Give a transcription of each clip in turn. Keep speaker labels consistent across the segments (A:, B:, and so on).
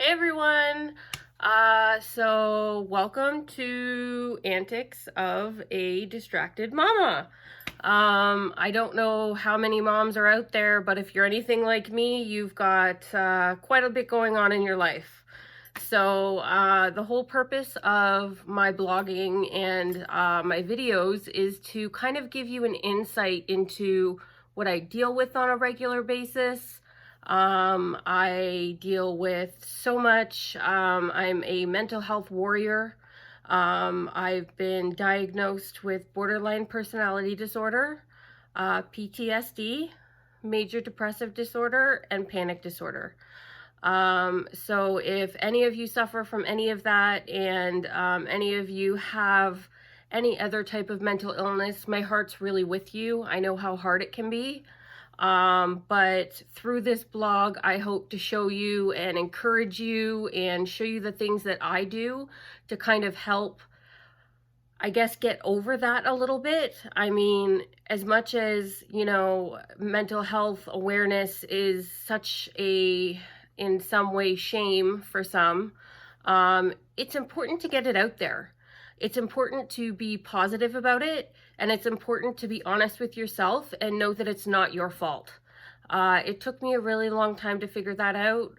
A: Hey everyone! So welcome to Antics of a Distracted Mama. I don't know how many moms are out there, but if you're anything like me, you've got quite a bit going on in your life. So the whole purpose of my blogging and my videos is to kind of give you an insight into what I deal with on a regular basis. I deal with so much. I'm a mental health warrior. I've been diagnosed with borderline personality disorder, PTSD, major depressive disorder, and panic disorder. So if any of you suffer from any of that, and any of you have any other type of mental illness, my heart's really with you. I know how hard it can be. But through this blog, I hope to show you and encourage you and show you the things that I do to kind of help, I guess, get over that a little bit. I mean, as much as, mental health awareness is such a, in some way, shame for some, it's important to get it out there. It's important to be positive about it, and it's important to be honest with yourself and know that it's not your fault. It took me a really long time to figure that out.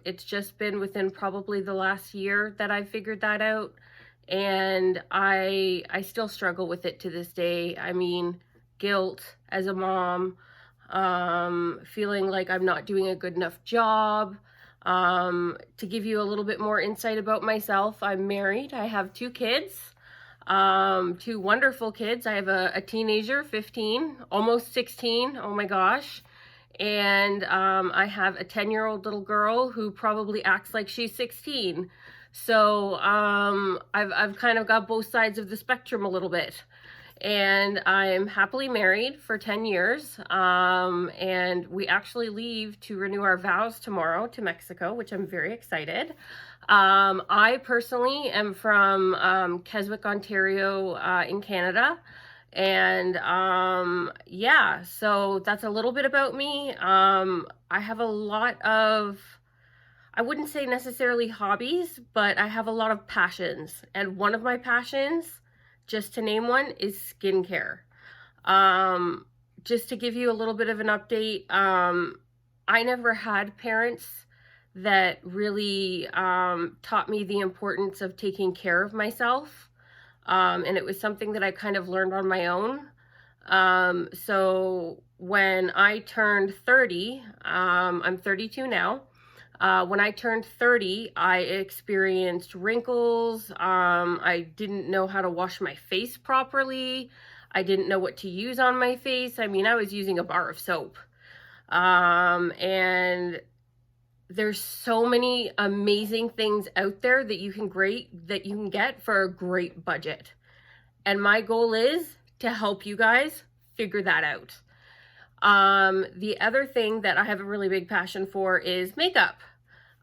A: It's just been within probably the last year that I figured that out, and I still struggle with it to this day. I mean, guilt as a mom, feeling like I'm not doing a good enough job. To give you a little bit more insight about myself, I'm married. I have two kids, two wonderful kids. I have a teenager, 15, almost 16. Oh my gosh. And I have a 10-year-old little girl who probably acts like she's 16. So I've kind of got both sides of the spectrum a little bit. And I'm happily married for 10 years. And we actually leave to renew our vows tomorrow to Mexico, which I'm very excited. I personally am from Keswick, Ontario, in Canada. And yeah, so that's a little bit about me. I have a lot of, I wouldn't say necessarily hobbies, but I have a lot of passions. And one of my passions, just to name one, is skincare. Just to give you a little bit of an update, I never had parents that really taught me the importance of taking care of myself. And it was something that I kind of learned on my own. So when I turned 30, I'm 32 now. When I turned 30, I experienced wrinkles. I didn't know how to wash my face properly. I didn't know what to use on my face. I mean, I was using a bar of soap. And there's so many amazing things out there that you can get for a great budget. And my goal is to help you guys figure that out. The other thing that I have a really big passion for is makeup.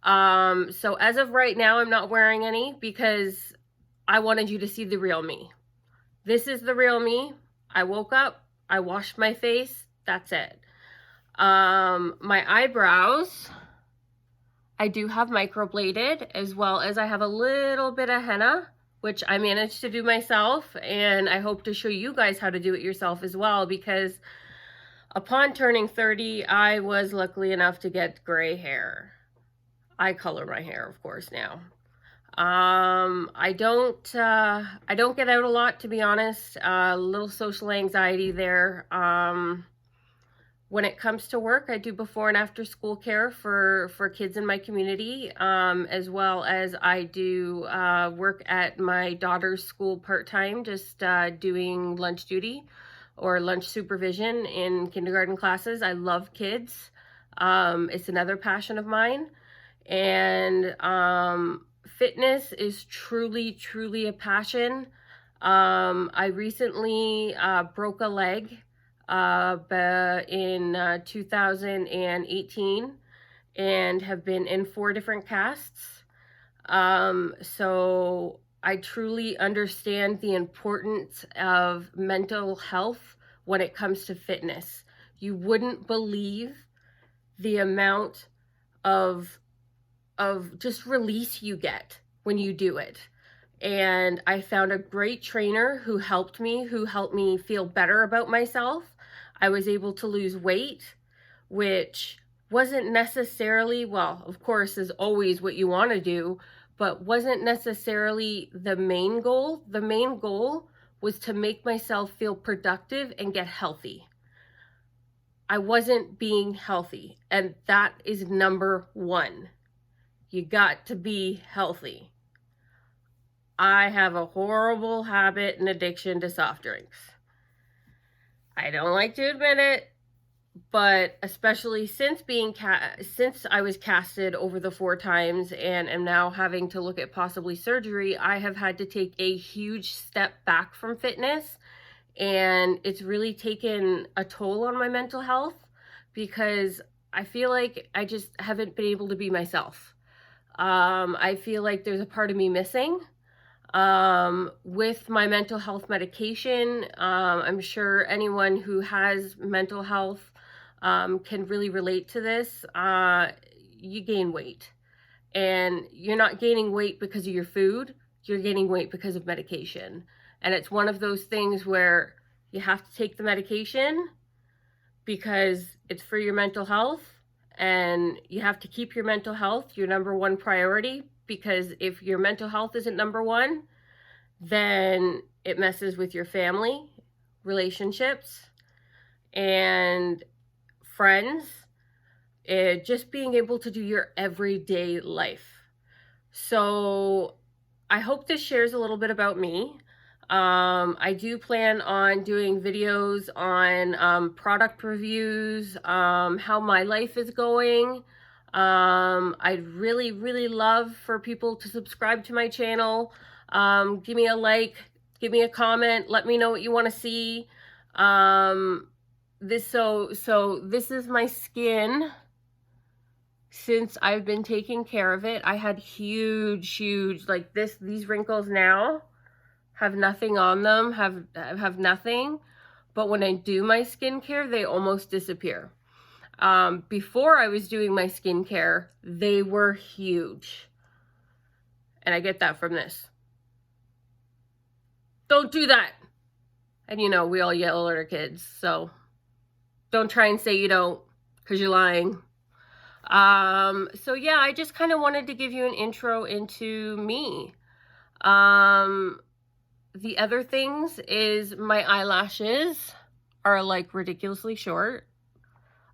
A: So as of right now, I'm not wearing any because I wanted you to see the real me. This is the real me. I woke up, I washed my face, that's it. My eyebrows, I do have microbladed, as well as I have a little bit of henna, which I managed to do myself, and I hope to show you guys how to do it yourself as well, because upon turning 30, I was lucky enough to get gray hair. I color my hair, of course, now. I don't get out a lot, to be honest. A little social anxiety there. When it comes to work, I do before and after school care for kids in my community, as well as I do work at my daughter's school part-time, just doing lunch duty or lunch supervision in kindergarten classes. I love kids. It's another passion of mine. And fitness is truly a passion. I recently broke a leg in 2018 and have been in 4 different casts. So I truly understand the importance of mental health when it comes to fitness. You wouldn't believe the amount of just release you get when you do it. And I found a great trainer who helped me feel better about myself. I was able to lose weight, which wasn't necessarily, well, of course, is always what you want to do, but wasn't necessarily the main goal. The main goal was to make myself feel productive and get healthy. I wasn't being healthy, and that is number one. You got to be healthy. I have a horrible habit and addiction to soft drinks. I don't like to admit it, but especially since I was casted over the 4 times and am now having to look at possibly surgery, I have had to take a huge step back from fitness, and it's really taken a toll on my mental health because I feel like I just haven't been able to be myself. I feel like there's a part of me missing. With my mental health medication, I'm sure anyone who has mental health can really relate to this. You gain weight, and you're not gaining weight because of your food, you're gaining weight because of medication. And it's one of those things where you have to take the medication because it's for your mental health, and you have to keep your mental health your number one priority, because if your mental health isn't number one, then it messes with your family, relationships, and friends, just being able to do your everyday life. So I hope this shares a little bit about me. I do plan on doing videos on product reviews, how my life is going. I'd really, really love for people to subscribe to my channel. Give me a like, give me a comment, let me know what you want to see. This is my skin since I've been taking care of it. I had huge, like these wrinkles now have nothing on them, have nothing. But when I do my skincare, they almost disappear. Before I was doing my skincare, they were huge. And I get that from this. Don't do that. And you know, we all yell at our kids, so don't try and say you don't, because you're lying. So yeah, I just kind of wanted to give you an intro into me. The other things is my eyelashes are like ridiculously short.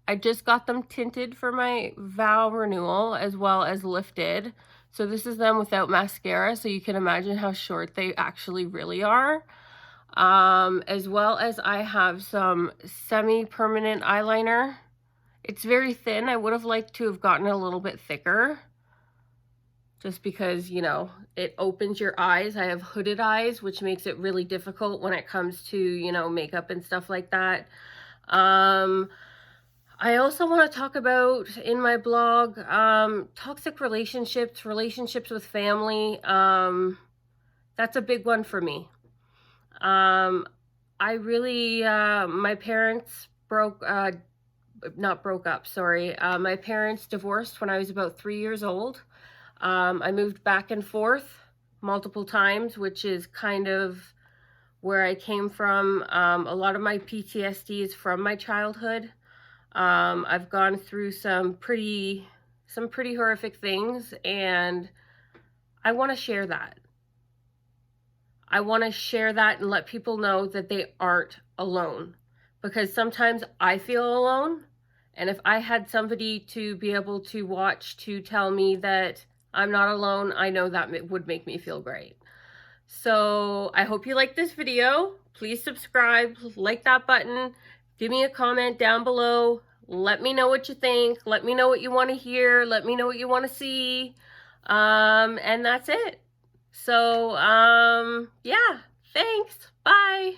A: I just got them tinted for my vow renewal as well as lifted. So this is them without mascara, so you can imagine how short they actually really are. As well as I have some semi-permanent eyeliner. It's very thin. I would have liked to have gotten a little bit thicker, just because, you know, it opens your eyes. I have hooded eyes, which makes it really difficult when it comes to, you know, makeup and stuff like that. I also want to talk about in my blog, toxic relationships with family. That's a big one for me. I really, my parents not broke up, sorry. My parents divorced when I was about 3 years old. I moved back and forth multiple times, which is kind of where I came from. A lot of my PTSD is from my childhood. I've gone through some pretty horrific things, and I want to share that. I want to share that and let people know that they aren't alone, because sometimes I feel alone, and if I had somebody to be able to watch to tell me that I'm not alone, I know that would make me feel great. So I hope you like this video. Please subscribe, like that button, give me a comment down below. Let me know what you think. Let me know what you want to hear. Let me know what you want to see. And that's it. So, yeah, thanks. Bye.